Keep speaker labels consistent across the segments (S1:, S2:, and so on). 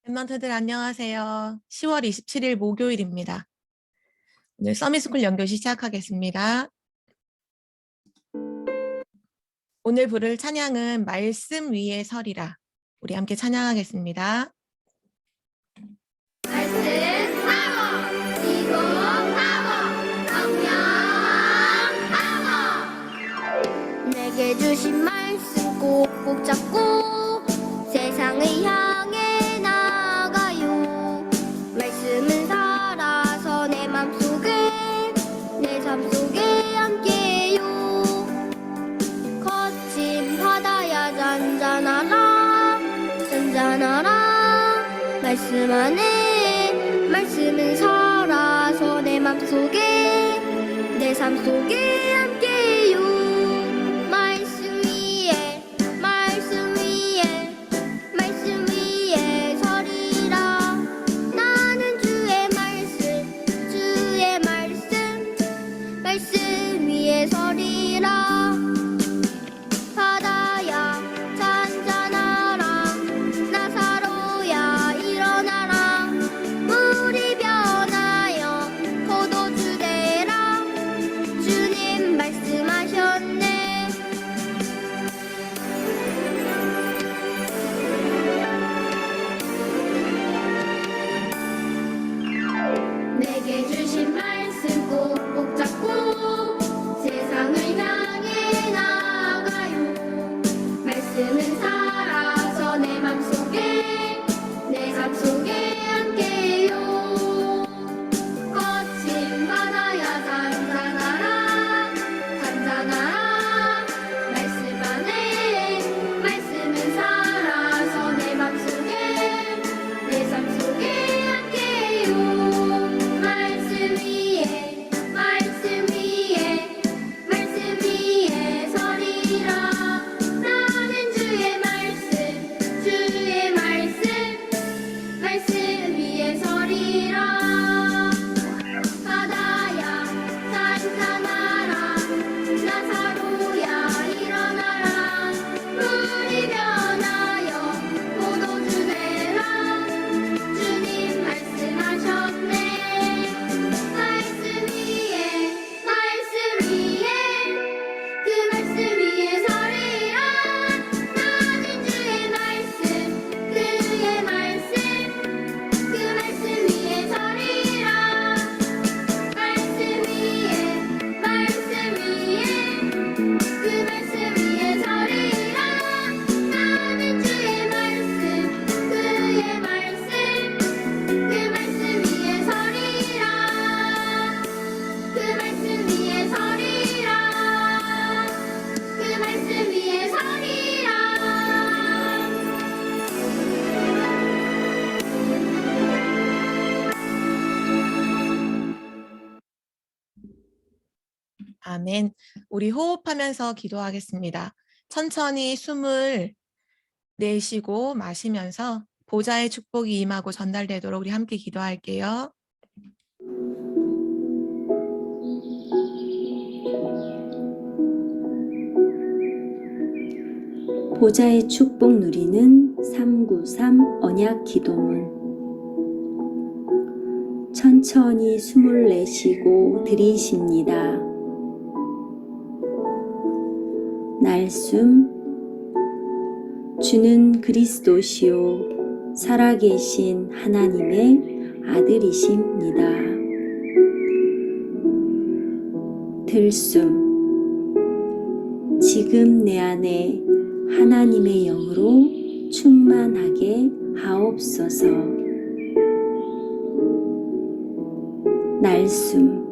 S1: 멤버들 안녕하세요. 10월 27일 목요일입니다. 오늘 서밋스쿨 연교시 시작하겠습니다. 오늘 부를 찬양은 말씀 위에 서리라. 우리 함께 찬양하겠습니다.
S2: 말씀 파워, 기도 파워, 성령 파워. 내게 주신 말씀 꼭꼭 잡고 세상을 향해 나가요. 말씀은 살아서 내 맘속에 내 삶 속에 함께요. 거친 바다야 잔잔하라 잔잔하라. 말씀 안에 말씀은 살아서 내 맘속에 내 삶 속에 함께요. 말씀 위에 말씀 위에 말씀 위에 서리라. 나는 주의 말씀 주의 말씀 말씀 위에 서리라. 바다야 잔잔하라 나사로야 일어나라. 물이 변하여 포도주 되라. 주님 말씀하셨네. 내게 주신 말씀 꼭꼭 잡고 세상을 향해 나가요. 말씀은 살아서 내 맘속에 내 삶 속에 함께요. 거친 바다야 잔잔하라 잔잔하라. 말씀 안에 말씀은 살아서 내 맘속에 내 삶 속에 함께요. 말씀 위에 말씀 위에 말씀 위에 서리라. 나는 주의 말씀 주의 말씀 말씀 위에 서리라. 바다야 잔잔하라 나사로야 일어나라. 물이 변하여 포도주 되라. 주님 말씀하셨네. 말씀 위에 그 말씀 위에 서리라. 나는 주의 말씀 그의 말씀 그 말씀 위에 서리라. 말씀 위에 그 말씀 위에 서리라. 나는 주의 말씀 그의 말씀 그 말씀 위에 서리라. 그 말씀 위에 서리라. 그 말씀 위에 서리라.
S1: 아멘. 우리 호흡하면서 기도하겠습니다. 천천히 숨을 내쉬고 마시면서 보좌의 축복이 임하고 전달되도록 우리 함께 기도할게요.
S3: 보좌의 축복 누리는 393 언약 기도문. 천천히 숨을 내쉬고 들이쉽니다. 날숨. 주는 그리스도시요 살아계신 하나님의 아들이십니다. 들숨. 지금 내 안에 하나님의 영으로 충만하게 하옵소서. 날숨.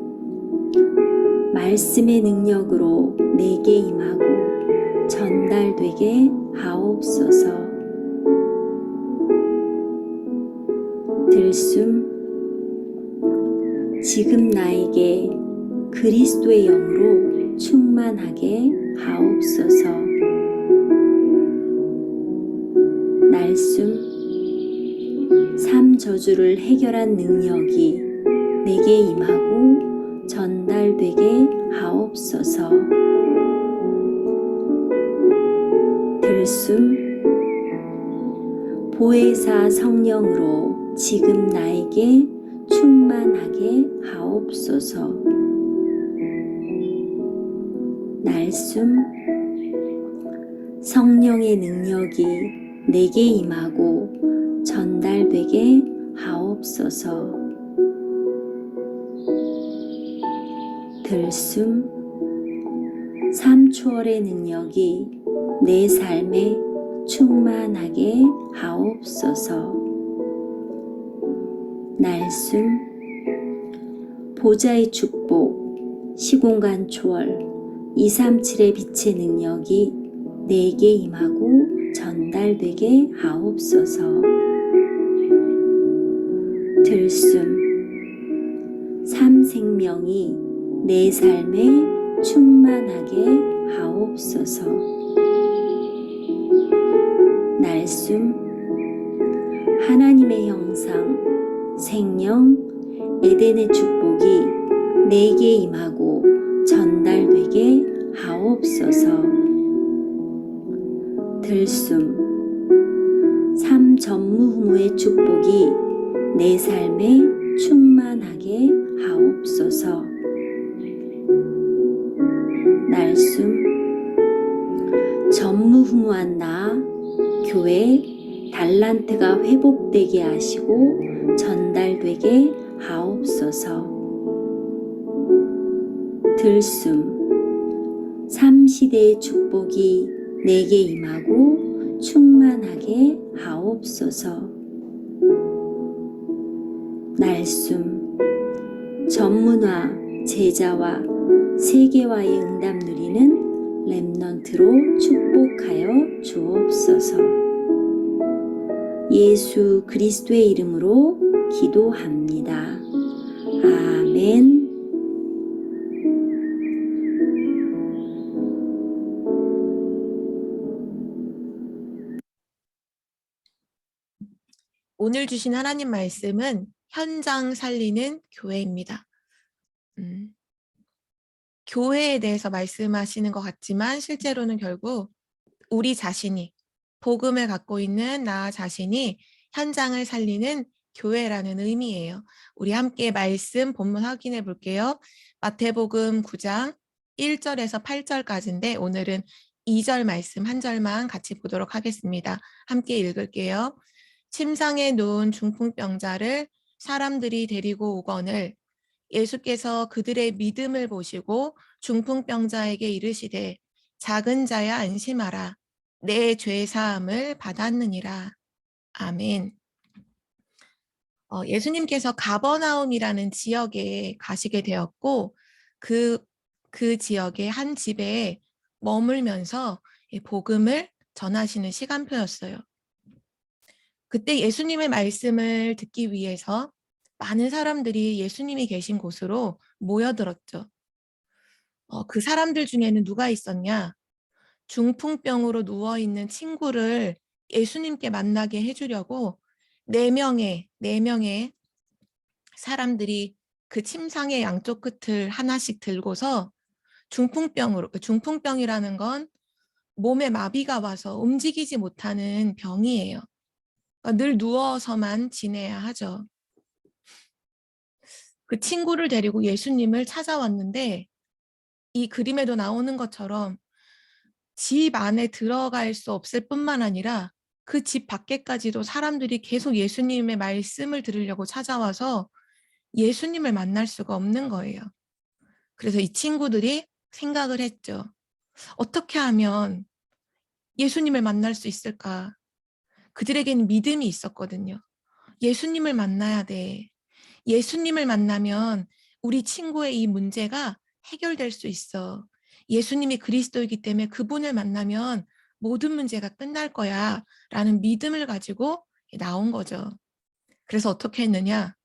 S3: 말씀의 능력으로 내게 임하고 전달되게 하옵소서. 들숨. 지금 나에게 그리스도의 영으로 충만하게 하옵소서. 날숨. 삶 저주를 해결한 능력이 내게 임하고 전달되게 하옵소서. 들숨. 보혜사 성령으로 지금 나에게 충만하게 하옵소서. 날숨 성령의 능력이 내게 임하고 전달되게 하옵소서. 들숨 삼초월의 능력이 내 삶에 충만하게 하옵소서. 날숨 보좌의 축복 시공간 초월 237의 빛의 능력이 내게 임하고 전달되게 하옵소서. 들숨 삼생명이 내 삶에 충만하게 하옵소서. 날숨 하나님의 형상 생명 에덴의 축복이 내게 임하고 전달되게 하옵소서. 들숨 삼전무후무의 축복이 내 삶에 충만하게 하옵소서. 날숨 전무후무한 나 교회 달란트가 회복되게 하시고 전달되게 하옵소서. 들숨 삼시대의 축복이 내게 임하고 충만하게 하옵소서. 날숨 전문화 제자와 세계화의 응답 누리는 렘넌트로 축복하여 주옵소서. 예수 그리스도의 이름으로 기도합니다. 아멘.
S1: 오늘 주신 하나님 말씀은 현장 살리는 교회입니다. 교회에 대해서 말씀하시는 것 같지만 실제로는 결국 우리 자신이 복음을 갖고 있는 나 자신이 현장을 살리는 교회라는 의미예요. 우리 함께 말씀 본문 확인해 볼게요. 마태복음 9장 1절에서 8절까지인데 오늘은 2절 말씀 한 절만 같이 보도록 하겠습니다. 함께 읽을게요. 침상에 누운 중풍병자를 사람들이 데리고 오거늘 예수께서 그들의 믿음을 보시고 중풍병자에게 이르시되 작은 자야 안심하라 내 죄 사함을 받았느니라. 아멘. 예수님께서 가버나움이라는 지역에 가시게 되었고 그 지역의 한 집에 머물면서 복음을 전하시는 시간표였어요. 그때 예수님의 말씀을 듣기 위해서 많은 사람들이 예수님이 계신 곳으로 모여들었죠. 그 사람들 중에는 누가 있었냐? 중풍병으로 누워있는 친구를 예수님께 만나게 해주려고 네 명의 사람들이 그 침상의 양쪽 끝을 하나씩 들고서 중풍병이라는 건 몸에 마비가 와서 움직이지 못하는 병이에요. 늘 누워서만 지내야 하죠. 그 친구를 데리고 예수님을 찾아왔는데 이 그림에도 나오는 것처럼 집 안에 들어갈 수 없을 뿐만 아니라 그 집 밖에까지도 사람들이 계속 예수님의 말씀을 들으려고 찾아와서 예수님을 만날 수가 없는 거예요. 그래서 이 친구들이 생각을 했죠. 어떻게 하면 예수님을 만날 수 있을까? 그들에게는 믿음이 있었거든요. 예수님을 만나야 돼. 예수님을 만나면 우리 친구의 이 문제가 해결될 수 있어. 예수님이 그리스도이기 때문에 그분을 만나면 모든 문제가 끝날 거야 라는 믿음을 가지고 나온 거죠. 그래서 어떻게 했느냐?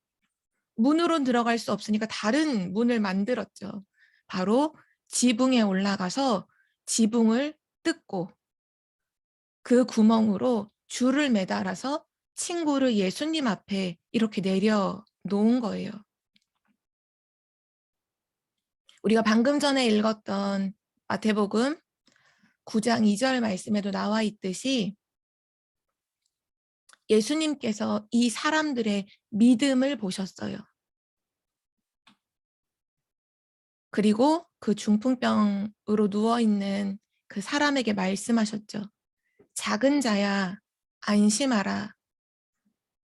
S1: 문으로 들어갈 수 없으니까 다른 문을 만들었죠. 바로 지붕에 올라가서 지붕을 뜯고 그 구멍으로 줄을 매달아서 친구를 예수님 앞에 이렇게 내려놓은 거예요. 우리가 방금 전에 읽었던 마태복음 9장 2절 말씀에도 나와 있듯이 예수님께서 이 사람들의 믿음을 보셨어요. 그리고 그 중풍병으로 누워있는 그 사람에게 말씀하셨죠. 작은 자야, 안심하라.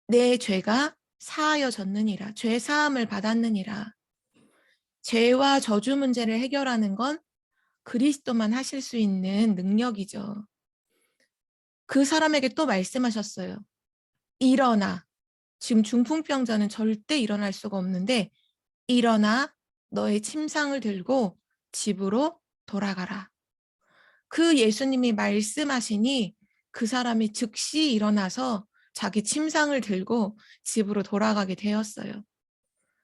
S1: 내 죄가 사하여졌느니라. 죄 사함을 받았느니라. 죄와 저주 문제를 해결하는 건 그리스도만 하실 수 있는 능력이죠. 그 사람에게 또 말씀하셨어요. 일어나. 지금 중풍병자는 절대 일어날 수가 없는데 일어나 너의 침상을 들고 집으로 돌아가라. 그 예수님이 말씀하시니 그 사람이 즉시 일어나서 자기 침상을 들고 집으로 돌아가게 되었어요.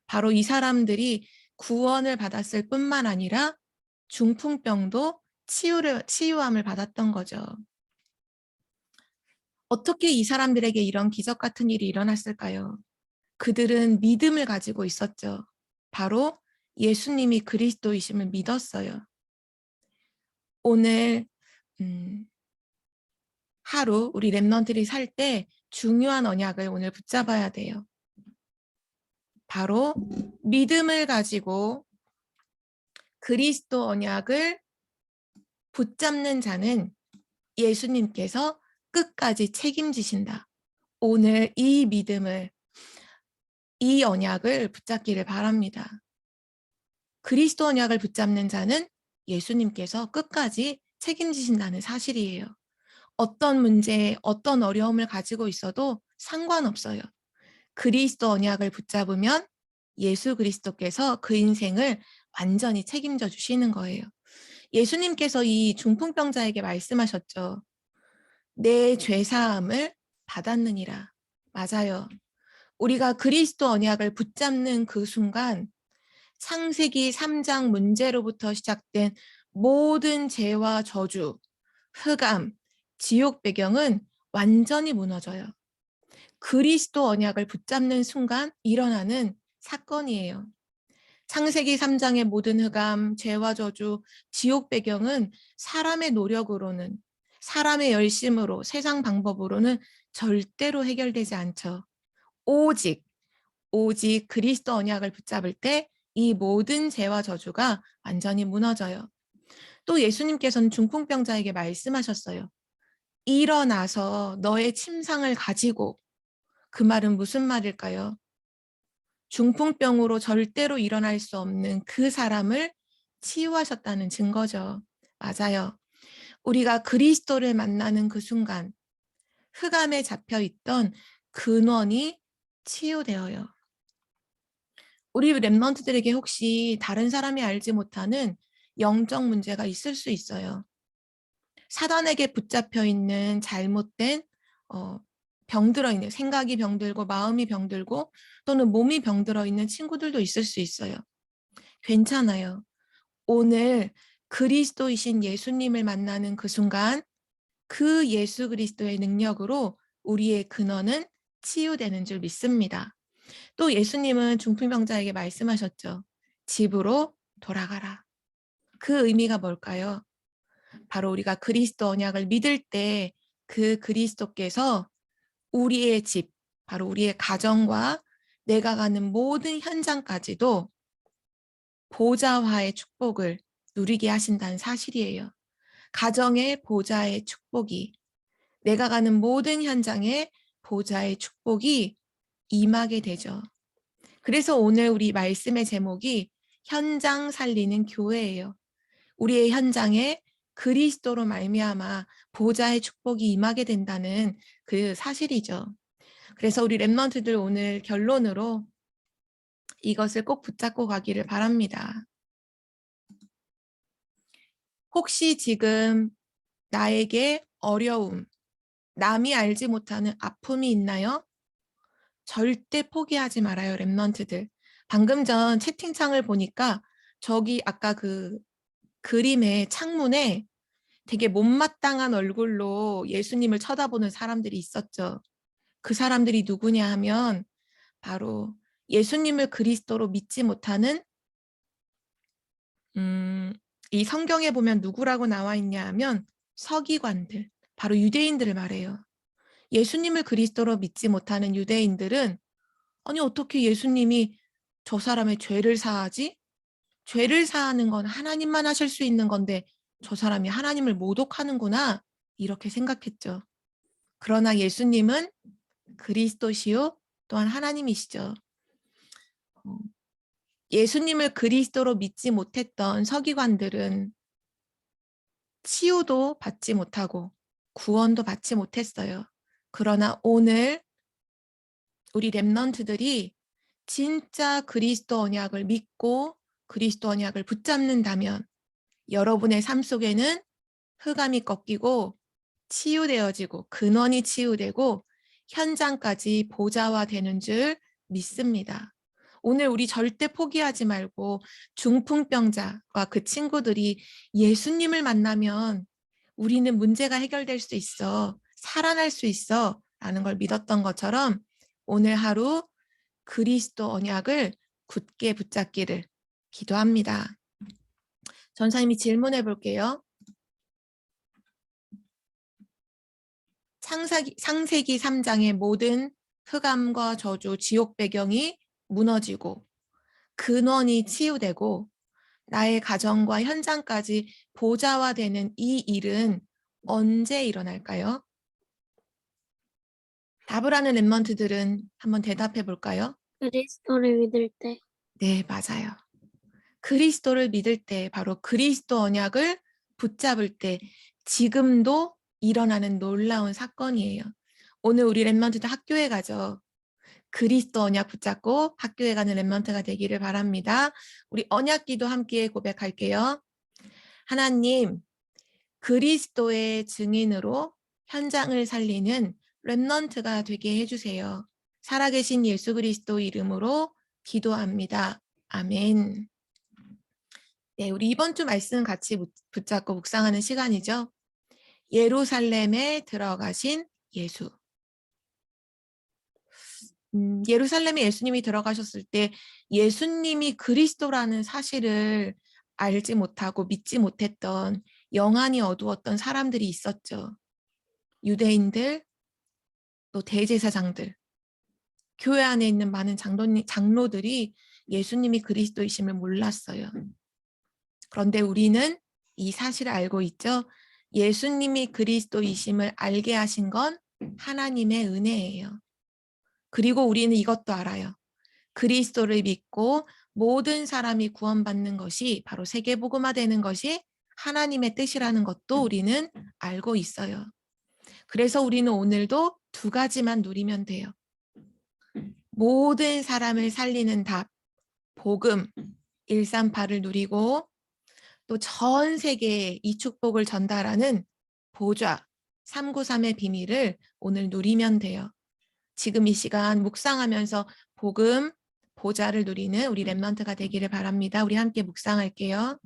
S1: 바로 이 사람들이 구원을 받았을 뿐만 아니라 중풍병도 치유함을 받았던 거죠. 어떻게 이 사람들에게 이런 기적 같은 일이 일어났을까요? 그들은 믿음을 가지고 있었죠. 바로 예수님이 그리스도이심을 믿었어요. 오늘 하루 우리 랩런트들이 살 때 중요한 언약을 오늘 붙잡아야 돼요. 바로 믿음을 가지고 그리스도 언약을 붙잡는 자는 예수님께서 끝까지 책임지신다. 오늘 이 믿음을, 이 언약을 붙잡기를 바랍니다. 그리스도 언약을 붙잡는 자는 예수님께서 끝까지 책임지신다는 사실이에요. 어떤 문제, 어떤 어려움을 가지고 있어도 상관없어요. 그리스도 언약을 붙잡으면 예수 그리스도께서 그 인생을 완전히 책임져 주시는 거예요. 예수님께서 이 중풍병자에게 말씀하셨죠. 내 죄사함을 받았느니라. 맞아요. 우리가 그리스도 언약을 붙잡는 그 순간 창세기 3장 문제로부터 시작된 모든 죄와 저주, 흑암, 지옥 배경은 완전히 무너져요. 그리스도 언약을 붙잡는 순간 일어나는 사건이에요. 창세기 3장의 모든 흑암, 죄와 저주, 지옥 배경은 사람의 노력으로는, 사람의 열심으로, 세상 방법으로는 절대로 해결되지 않죠. 오직 그리스도 언약을 붙잡을 때 이 모든 죄와 저주가 완전히 무너져요. 또 예수님께서는 중풍병자에게 말씀하셨어요. 일어나서 너의 침상을 가지고. 그 말은 무슨 말일까요? 중풍병으로 절대로 일어날 수 없는 그 사람을 치유하셨다는 증거죠. 맞아요. 우리가 그리스도를 만나는 그 순간 흑암에 잡혀 있던 근원이 치유되어요. 우리 랩런트들에게 혹시 다른 사람이 알지 못하는 영적 문제가 있을 수 있어요. 사단에게 붙잡혀 있는 잘못된 병들어 있는, 생각이 병들고 마음이 병들고 또는 몸이 병들어 있는 친구들도 있을 수 있어요. 괜찮아요. 오늘 그리스도이신 예수님을 만나는 그 순간 그 예수 그리스도의 능력으로 우리의 근원은 치유되는 줄 믿습니다. 또 예수님은 중풍병자에게 말씀하셨죠. 집으로 돌아가라. 그 의미가 뭘까요? 바로 우리가 그리스도 언약을 믿을 때 그 그리스도께서 우리의 집, 바로 우리의 가정과 내가 가는 모든 현장까지도 보좌화의 축복을 누리게 하신다는 사실이에요. 가정의 보좌의 축복이, 내가 가는 모든 현장에 보좌의 축복이 임하게 되죠. 그래서 오늘 우리 말씀의 제목이 현장 살리는 교회예요. 우리의 현장에 그리스도로 말미암아 보좌의 축복이 임하게 된다는 그 사실이죠. 그래서 우리 랩런트들 오늘 결론으로 이것을 꼭 붙잡고 가기를 바랍니다. 혹시 지금 나에게 어려움, 남이 알지 못하는 아픔이 있나요? 절대 포기하지 말아요, 랩런트들. 방금 전 채팅창을 보니까 저기 아까 그 그림의 창문에 되게 못마땅한 얼굴로 예수님을 쳐다보는 사람들이 있었죠. 그 사람들이 누구냐 하면 바로 예수님을 그리스도로 믿지 못하는 이 성경에 보면 누구라고 나와 있냐 하면 서기관들, 바로 유대인들을 말해요. 예수님을 그리스도로 믿지 못하는 유대인들은 아니 어떻게 예수님이 저 사람의 죄를 사하지? 죄를 사하는 건 하나님만 하실 수 있는 건데 저 사람이 하나님을 모독하는구나 이렇게 생각했죠. 그러나 예수님은 그리스도시요 또한 하나님이시죠. 예수님을 그리스도로 믿지 못했던 서기관들은 치유도 받지 못하고 구원도 받지 못했어요. 그러나 오늘 우리 렘넌트들이 진짜 그리스도 언약을 믿고 그리스도 언약을 붙잡는다면 여러분의 삶 속에는 흑암이 꺾이고 치유되어지고 근원이 치유되고 현장까지 보좌화되는 줄 믿습니다. 오늘 우리 절대 포기하지 말고 중풍병자와 그 친구들이 예수님을 만나면 우리는 문제가 해결될 수 있어, 살아날 수 있어 라는 걸 믿었던 것처럼 오늘 하루 그리스도 언약을 굳게 붙잡기를 기도합니다. 전사님이 질문해 볼게요. 창세기 3장의 모든 흑암과 저주, 지옥 배경이 무너지고 근원이 치유되고 나의 가정과 현장까지 보좌화되는 이 일은 언제 일어날까요? 답을 하는 랩런트들은 한번 대답해 볼까요?
S2: 그리스도를 믿을 때.
S1: 네, 맞아요. 그리스도를 믿을 때, 바로 그리스도 언약을 붙잡을 때 지금도 일어나는 놀라운 사건이에요. 오늘 우리 랩런트들 학교에 가죠. 그리스도 언약 붙잡고 학교에 가는 랩런트가 되기를 바랍니다. 우리 언약기도 함께 고백할게요. 하나님, 그리스도의 증인으로 현장을 살리는 랩넌트가 되게 해주세요. 살아계신 예수 그리스도 이름으로 기도합니다. 아멘. 네, 우리 이번 주 말씀 같이 붙잡고 묵상하는 시간이죠. 예루살렘에 들어가신 예수. 예루살렘에 예수님이 들어가셨을 때 예수님이 그리스도라는 사실을 알지 못하고 믿지 못했던 영안이 어두웠던 사람들이 있었죠. 유대인들, 또 대제사장들, 교회 안에 있는 많은 장로들이 예수님이 그리스도이심을 몰랐어요. 그런데 우리는 이 사실을 알고 있죠. 예수님이 그리스도이심을 알게 하신 건 하나님의 은혜예요. 그리고 우리는 이것도 알아요. 그리스도를 믿고 모든 사람이 구원받는 것이 바로 세계복음화되는 것이 하나님의 뜻이라는 것도 우리는 알고 있어요. 그래서 우리는 오늘도 두 가지만 누리면 돼요. 모든 사람을 살리는 답, 복음, 138을 누리고 또 전 세계에 이 축복을 전달하는 보좌, 393의 비밀을 오늘 누리면 돼요. 지금 이 시간 묵상하면서 복음, 보좌를 누리는 우리 랩런트가 되기를 바랍니다. 우리 함께 묵상할게요.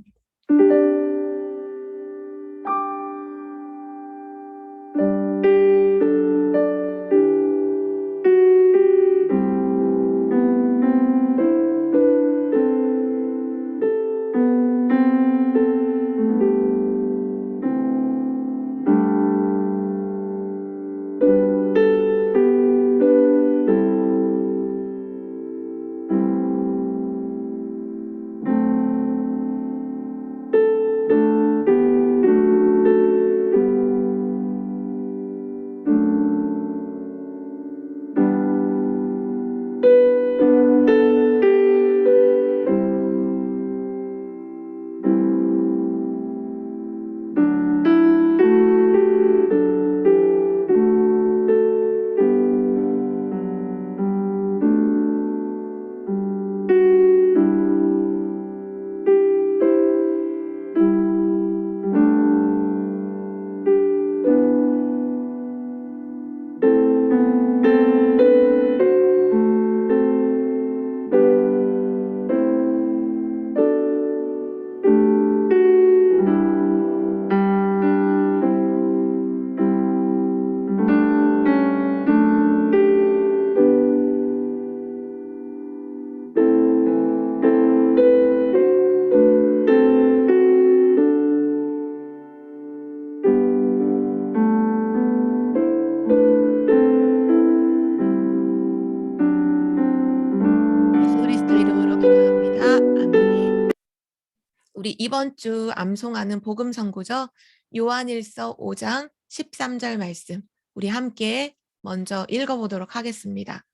S1: 우리 이번 주 암송하는 복음 선구죠. 요한일서 5장 13절 말씀. 우리 함께 먼저 읽어보도록 하겠습니다.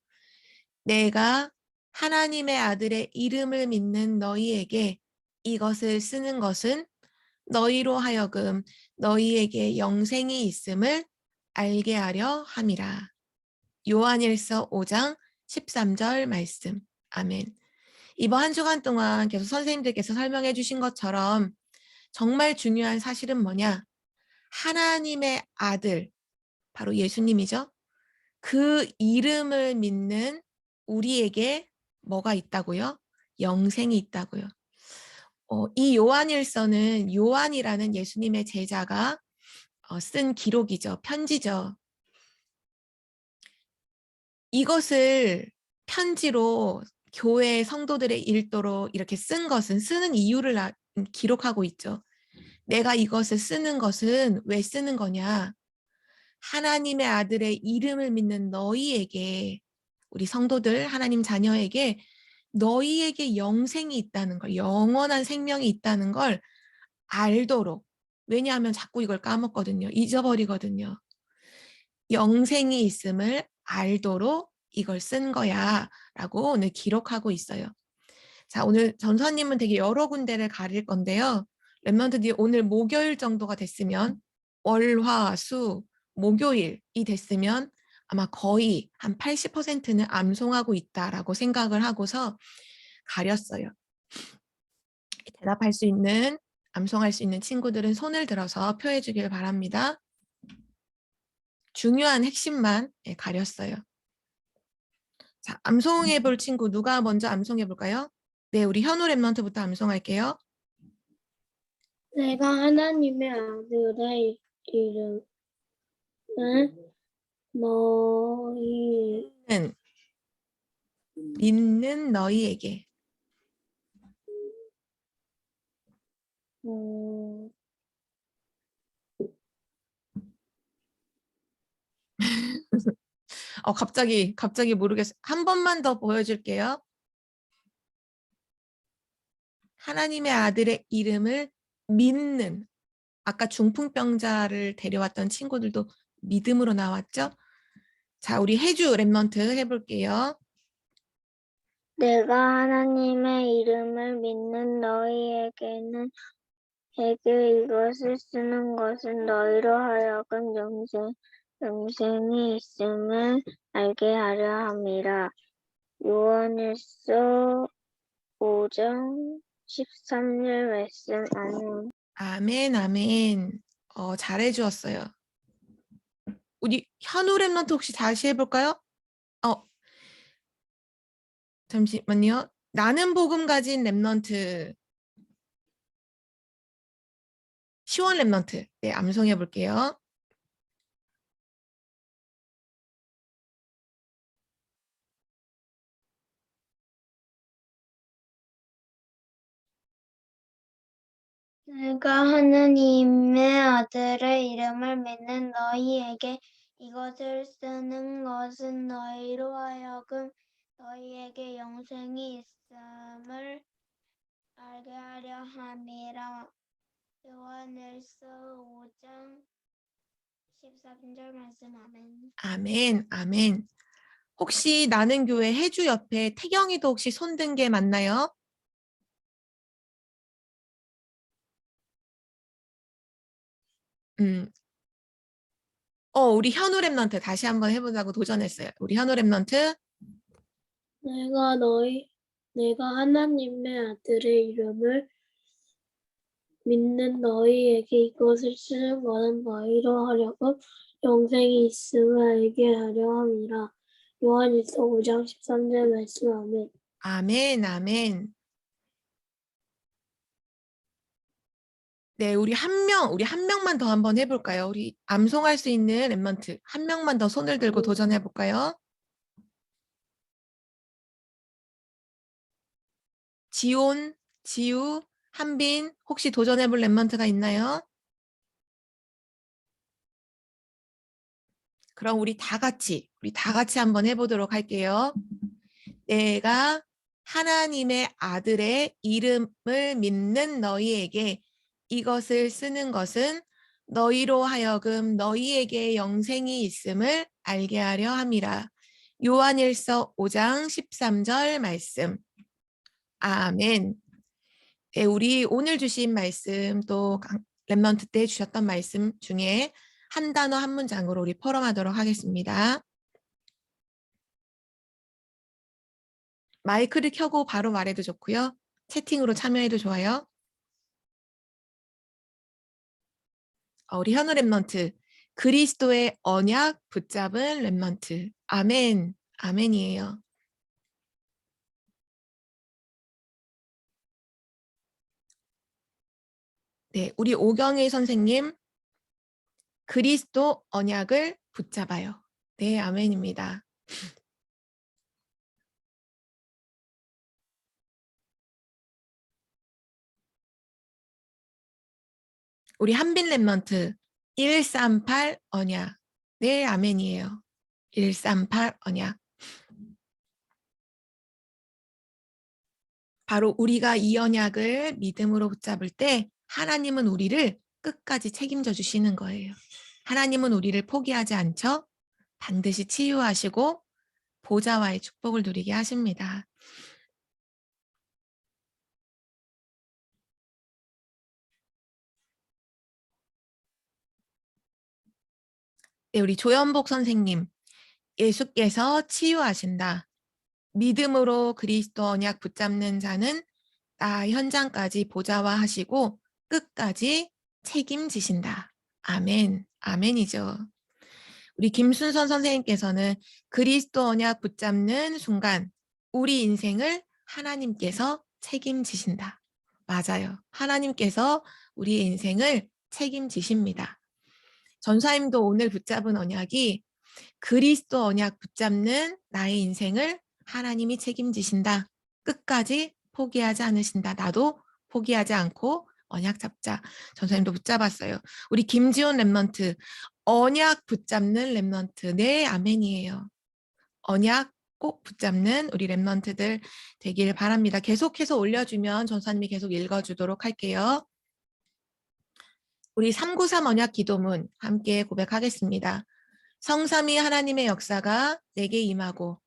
S1: 내가 하나님의 아들의 이름을 믿는 너희에게 이것을 쓰는 것은 너희로 하여금 너희에게 영생이 있음을 알게 하려 함이라. 요한일서 5장 13절 말씀. 아멘. 이번 한 주간 동안 계속 선생님들께서 설명해 주신 것처럼 정말 중요한 사실은 뭐냐? 하나님의 아들, 바로 예수님이죠. 그 이름을 믿는 우리에게 뭐가 있다고요? 영생이 있다고요. 이 요한일서는 요한이라는 예수님의 제자가 쓴 기록이죠. 편지죠. 이것을 편지로 교회 성도들의 일도로 이렇게 쓴 것은 쓰는 이유를 기록하고 있죠. 내가 이것을 쓰는 것은 왜 쓰는 거냐? 하나님의 아들의 이름을 믿는 너희에게, 우리 성도들, 하나님 자녀에게 너희에게 영생이 있다는 걸, 영원한 생명이 있다는 걸 알도록. 왜냐하면 자꾸 이걸 까먹거든요. 잊어버리거든요. 영생이 있음을 알도록 이걸 쓴 거야 라고 오늘 기록하고 있어요. 자, 오늘 전사님은 되게 여러 군데를 가릴 건데요. 랩런트들이 오늘 목요일 정도가 됐으면 월, 화, 수, 목요일이 됐으면 아마 거의 한 80%는 암송하고 있다라고 생각을 하고서 가렸어요. 대답할 수 있는, 암송할 수 있는 친구들은 손을 들어서 표해 주길 바랍니다. 중요한 핵심만 가렸어요. 자, 암송해 볼 친구 누가 먼저 암송해 볼까요? 네, 우리 현우 랩런트부터 암송할게요.
S2: 내가 하나님의 아들의 이름을 너희
S1: 믿는 너희에게 갑자기 모르겠어요. 한 번만 더 보여줄게요. 하나님의 아들의 이름을 믿는, 아까 중풍병자를 데려왔던 친구들도 믿음으로 나왔죠? 자, 우리 해주 랩런트 해볼게요.
S2: 내가 하나님의 이름을 믿는 너희에게는 에게 이것을 쓰는 것은 너희로 하여금 영생이 있음을 알게 하려 함이라. 요한일서 5장 13절 말씀. 아멘.
S1: 아멘, 아멘. 잘해주었어요. 우리 현우 랩런트 혹시 다시 해볼까요? 잠시만요. 나는 복음 가진 랩런트. 시원 랩런트. 네, 암송해 볼게요.
S2: 내가 하나님의 아들의 이름을 믿는 너희에게 이것을 쓰는 것은 너희로 하여금 너희에게 영생이 있음을 알게 하려 함이라. 요한일서 5장 13절 말씀. 아멘.
S1: 아멘, 아멘. 혹시 나는 교회 해주 옆에 태경이도 혹시 손든 게 맞나요? 우리 현우 랩런트 다시 한번 해보자고 도전했어요. 우리 현우 랩런트.
S2: 내가 하나님의 아들의 이름을 믿는 너희에게 이것을 쓰는 것은 너희로 하려고 영생이 있음을 알게 하려 함이라. 요한일서 5장 13절 말씀. 아멘.
S1: 아멘, 아멘. 네, 우리 한 명만 더 한번 해볼까요? 우리 암송할 수 있는 랩런트 한 명만 더 손을 들고 도전해볼까요? 지온, 지우, 한빈, 혹시 도전해볼 랩런트가 있나요? 그럼 우리 다 같이 한번 해보도록 할게요. 내가 하나님의 아들의 이름을 믿는 너희에게 이것을 쓰는 것은 너희로 하여금 너희에게 영생이 있음을 알게 하려 함이라. 요한일서 5장 13절 말씀. 아멘. 네, 우리 오늘 주신 말씀 또 랩넌트 때 주셨던 말씀 중에 한 단어 한 문장으로 우리 포럼하도록 하겠습니다. 마이크를 켜고 바로 말해도 좋고요. 채팅으로 참여해도 좋아요. 우리 현우 랩넌트. 그리스도의 언약 붙잡은 랩넌트. 아멘. 아멘이에요. 네, 우리 오경희 선생님. 그리스도 언약을 붙잡아요. 네, 아멘입니다. 우리 한빈 랩넌트 138 언약. 네, 아멘이에요. 138 언약. 바로 우리가 이 언약을 믿음으로 붙잡을 때 하나님은 우리를 끝까지 책임져 주시는 거예요. 하나님은 우리를 포기하지 않죠. 반드시 치유하시고 보좌와의 축복을 누리게 하십니다. 네, 우리 조연복 선생님. 예수께서 치유하신다. 믿음으로 그리스도 언약 붙잡는 자는 나 현장까지 보좌화하시고 끝까지 책임지신다. 아멘. 아멘이죠. 우리 김순선 선생님께서는 그리스도 언약 붙잡는 순간 우리 인생을 하나님께서 책임지신다. 맞아요. 하나님께서 우리 인생을 책임지십니다. 전사님도 오늘 붙잡은 언약이 그리스도 언약 붙잡는 나의 인생을 하나님이 책임지신다. 끝까지 포기하지 않으신다. 나도 포기하지 않고 언약 잡자. 전사님도 붙잡았어요. 우리 김지훈 랩넌트. 언약 붙잡는 랩넌트. 네, 아멘이에요. 언약 꼭 붙잡는 우리 랩넌트들 되길 바랍니다. 계속해서 올려주면 전사님이 계속 읽어주도록 할게요. 우리 393 언약 기도문 함께 고백하겠습니다. 성삼위 하나님의 역사가 내게 임하고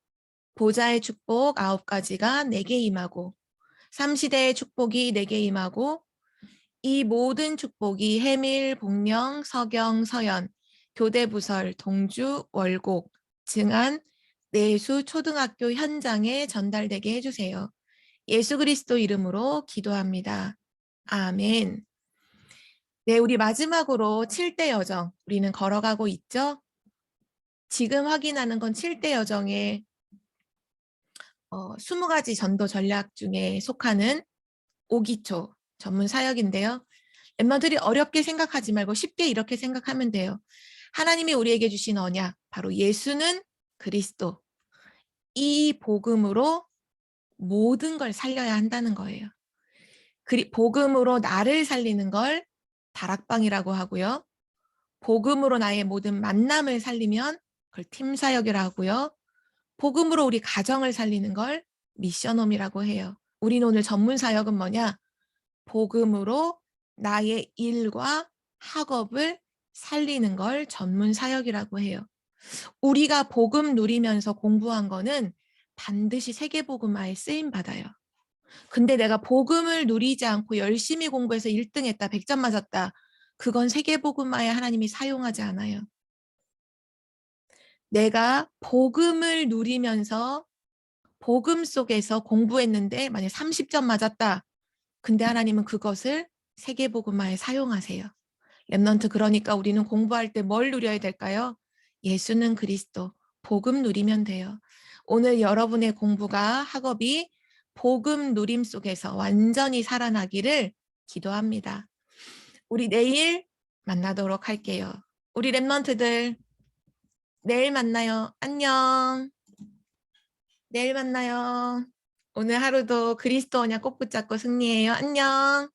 S1: 보좌의 축복 9가지가 내게 임하고 삼시대의 축복이 내게 임하고 이 모든 축복이 해밀, 복령, 서경, 서연, 교대부설, 동주, 월곡, 증안, 내수, 초등학교 현장에 전달되게 해주세요. 예수 그리스도 이름으로 기도합니다. 아멘. 네, 우리 마지막으로 7대 여정 우리는 걸어가고 있죠? 지금 확인하는 건 7대 여정의 20가지 전도 전략 중에 속하는 5기초 전문 사역인데요. 엠마들이 어렵게 생각하지 말고 쉽게 이렇게 생각하면 돼요. 하나님이 우리에게 주신 언약, 바로 예수는 그리스도. 이 복음으로 모든 걸 살려야 한다는 거예요. 복음으로 나를 살리는 걸 다락방이라고 하고요. 복음으로 나의 모든 만남을 살리면 그걸 팀사역이라고 하고요. 복음으로 우리 가정을 살리는 걸 미션홈이라고 해요. 우리는 오늘 전문 사역은 뭐냐? 복음으로 나의 일과 학업을 살리는 걸 전문 사역이라고 해요. 우리가 복음 누리면서 공부한 거는 반드시 세계복음화에 쓰임 받아요. 근데 내가 복음을 누리지 않고 열심히 공부해서 1등 했다, 100점 맞았다. 그건 세계복음화에 하나님이 사용하지 않아요. 내가 복음을 누리면서 복음 속에서 공부했는데 만약 30점 맞았다. 근데 하나님은 그것을 세계복음화에 사용하세요. 랩넌트, 그러니까 우리는 공부할 때 뭘 누려야 될까요? 예수는 그리스도, 복음 누리면 돼요. 오늘 여러분의 공부가 학업이 복음 누림 속에서 완전히 살아나기를 기도합니다. 우리 내일 만나도록 할게요. 우리 랩넌트들 내일 만나요. 안녕. 내일 만나요. 오늘 하루도 그리스도 언약 꼭 붙잡고 승리해요. 안녕.